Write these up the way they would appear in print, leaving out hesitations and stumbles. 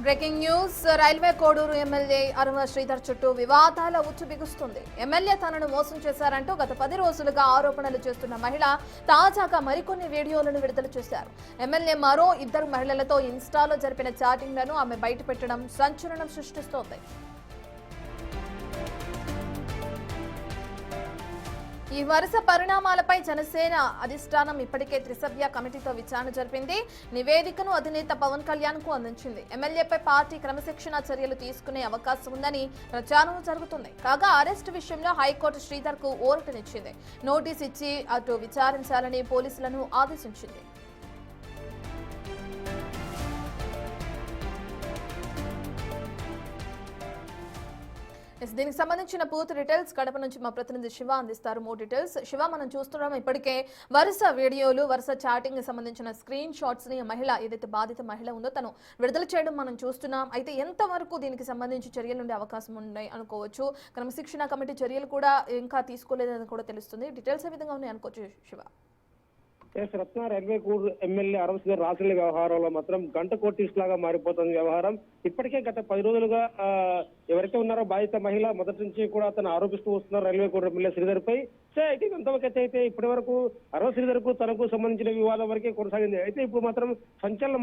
Breaking news. Railway Koduru MLA Aruna Sridhar చుట్టూ వివాదాల ఉచ్చు బిగుస్తుంది. ఎమ్మెల్యే తనను మోసం చేశారంటూ గత 10 రోజులుగా ఆరోపణలు చేస్తున్న మహిళ తాజాగా మరికొన్ని వీడియోలను విడుదల చేశారు. ఎమ్మెల్యే మరో 2 మహిళలతో ఇన్స్టాలో జరిపిన చాటింగ్లను ఆమె బయటపెట్టడం సంచలనం సృష్టిస్తోంది. ఈ వరుస పరిణామాలపై జనసేన అధిష్టానం ఇప్పటికే త్రిసభ్య కమిటీతో విచారణ జరిపింది. నివేదికను అధినేత పవన్ కళ్యాణ్ కు అందించింది. ఎమ్మెల్యేపై పార్టీ క్రమశిక్షణ చర్యలు తీసుకునే అవకాశం ఉందని ప్రచారం జరుగుతుంది. కాగా అరెస్టు విషయంలో హైకోర్టు శ్రీధర్ కు ఊరటనిచ్చింది. నోటీస్ ఇచ్చి అటు విచారించాలని పోలీసులను ఆదేశించింది. దీనికి సంబంధించిన పూర్తి డీటెయిల్స్ కడప నుంచి మా ప్రతినిధి శివ అందిస్తారు. మోర్ డీటెయిల్స్ శివ, మనం చూస్తున్నాం ఇప్పటికే వరుస వీడియోలు, వరుస చాటింగ్ సంబంధించిన స్క్రీన్ షాట్స్ ని మహిళ, ఏదైతే బాధిత మహిళ ఉందో తను విడుదల చేయడం మనం చూస్తున్నాం. అయితే ఎంతవరకు దీనికి సంబంధించి చర్యలు ఉండే అవకాశం ఉన్నాయి అనుకోవచ్చు? క్రమశిక్షణ కమిటీ చర్యలు కూడా ఇంకా తీసుకోలేదని కూడా తెలుస్తుంది. డీటెయిల్స్ ఏ విధంగా ఉన్నాయి అనుకోవచ్చు శివ? రత్న రైల్వే కోడ్ ఎమ్మెల్యే అరవై రాసుల వ్యవహారంలో మాత్రం గంట కోటీస్ లాగా మారిపోతుంది వ్యవహారం. ఇప్పటికే గత 10 రోజులుగా ఎవరైతే ఉన్నారో బాధిత మహిళ మొదటి నుంచి కూడా తను ఆరోపిస్తూ వస్తున్నారు రైల్వే కోడ్ ఎమ్మెల్యే శ్రీధర్ పై. అయితే ఎంతవరకు అయితే ఇప్పటి వరకు అరవ శ్రీధర్ కు తనకు సంబంధించిన వివాదం వరకే కొనసాగింది. అయితే ఇప్పుడు మాత్రం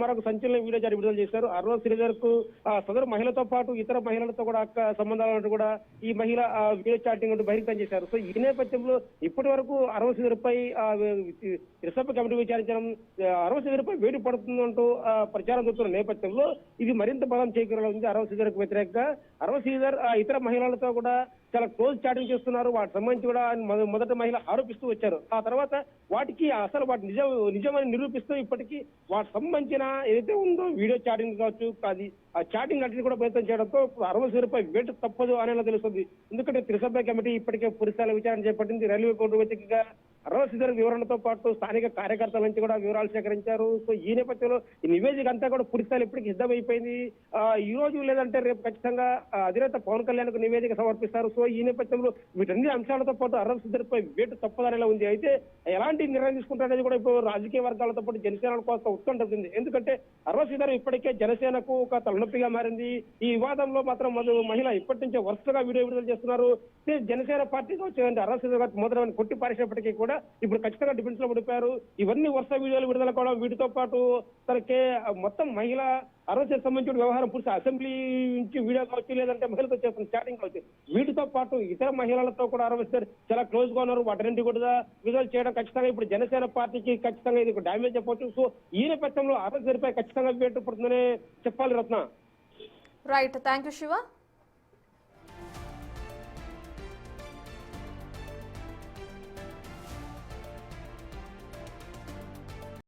మరొక సంచలన వీడియో విడుదల చేశారు. అరవ శ్రీధర్ కు సదరు మహిళతో పాటు ఇతర మహిళలతో కూడా సంబంధాలు కూడా ఈ మహిళ వీడియో చాటింగ్ అంటూ బహిర్గతం చేశారు. సో ఈ నేపథ్యంలో ఇప్పటి వరకు అరవ శ్రీధర్ పై కమిటీ విచారించడం అరవ శ్రీధర్ పై వేడి పడుతుందంటూ ప్రచారం జరుగుతున్న నేపథ్యంలో ఇది మరింత బలం చేకూరనుంది. అరవ శ్రీధర్ కు వ్యతిరేకంగా అరవ శ్రీధర్ ఇతర మహిళలతో కూడా చాలా క్లోజ్ చాటింగ్ చేస్తున్నారు. వాటికి సంబంధించి కూడా మొదటి మహిళ ఆరోపిస్తూ వచ్చారు. ఆ తర్వాత వాటికి అసలు వాటి నిజమని నిరూపిస్తూ ఇప్పటికీ వాటికి సంబంధించిన ఏదైతే ఉందో వీడియో చాటింగ్ కావచ్చు, అది ఆ చాటింగ్ అన్నింటినీ కూడా ప్రయత్నం చేయడంతో అరవ శ్రీధర్పై వేటు తప్పదు అనేలా తెలుస్తుంది. ఎందుకంటే త్రిసభ్య కమిటీ ఇప్పటికే పూర్తిస్థాయిలో విచారణ చేపట్టింది. రైల్వే కోర్టు వ్యతిరేకంగా అరవ శ్రీధర్ వివరణతో పాటు స్థానిక కార్యకర్తల నుంచి కూడా వివరాలు సేకరించారు. సో ఈ నేపథ్యంలో ఈ నివేదిక అంతా కూడా పూర్తిస్థాయిలో ఇప్పటికీ సిద్ధమైపోయింది. ఈ రోజు లేదంటే రేపు ఖచ్చితంగా అధినేత పవన్ కళ్యాణ్ కు నివేదిక సమర్పిస్తారు. సో ఈ నేపథ్యంలో వీటన్ని అంశాలతో పాటు అరవ శ్రీధర్పై వేటు తప్పదనేలా ఉంది. అయితే ఎలాంటి నిర్ణయం తీసుకుంటారనేది కూడా ఇప్పుడు రాజకీయ వర్గాలతో పాటు జనసేన కొంత ఉత్కంఠ ఉంది. ఎందుకంటే అరవ శ్రీధర్ ఇప్పటికే జనసేనకు ఒక తలనొప్పిగా మారింది. ఈ వివాదంలో మాత్రం మహిళ ఇప్పటి నుంచే వరుసగా వీడియో విడుదల చేస్తున్నారు. జనసేన పార్టీకి వచ్చేదంటే అరవ శ్రీధర్ మొదలైన కొట్టి పారేసినప్పటికీ కూడా ఇప్పుడు ఖచ్చితంగా డిఫెన్స్ లో పడిపోయారు. ఇవన్నీ వరుస వీడియోలు విడుదల కావడం, వీటితో పాటు తనకే మొత్తం మహిళ అరవైకి సంబంధించిన వ్యవహారం పూర్తి అసెంబ్లీ నుంచి వీడియో కావచ్చు, లేదంటే మహిళతో చేస్తున్న చాటింగ్ కావచ్చు, వీటితో పాటు ఇతర మహిళలతో కూడా అరవై చాలా క్లోజ్ గా ఉన్నారు. వాటిని కూడా విడుదల చేయడం ఖచ్చితంగా ఇప్పుడు జనసేన పార్టీకి ఖచ్చితంగా ఇది డ్యామేజ్ చెప్పవచ్చు. సో ఈ నేపథ్యంలో అరవై ఖచ్చితంగా వేటు పడుతుందనే చెప్పాలి Ratna. Right, thank you Shiva.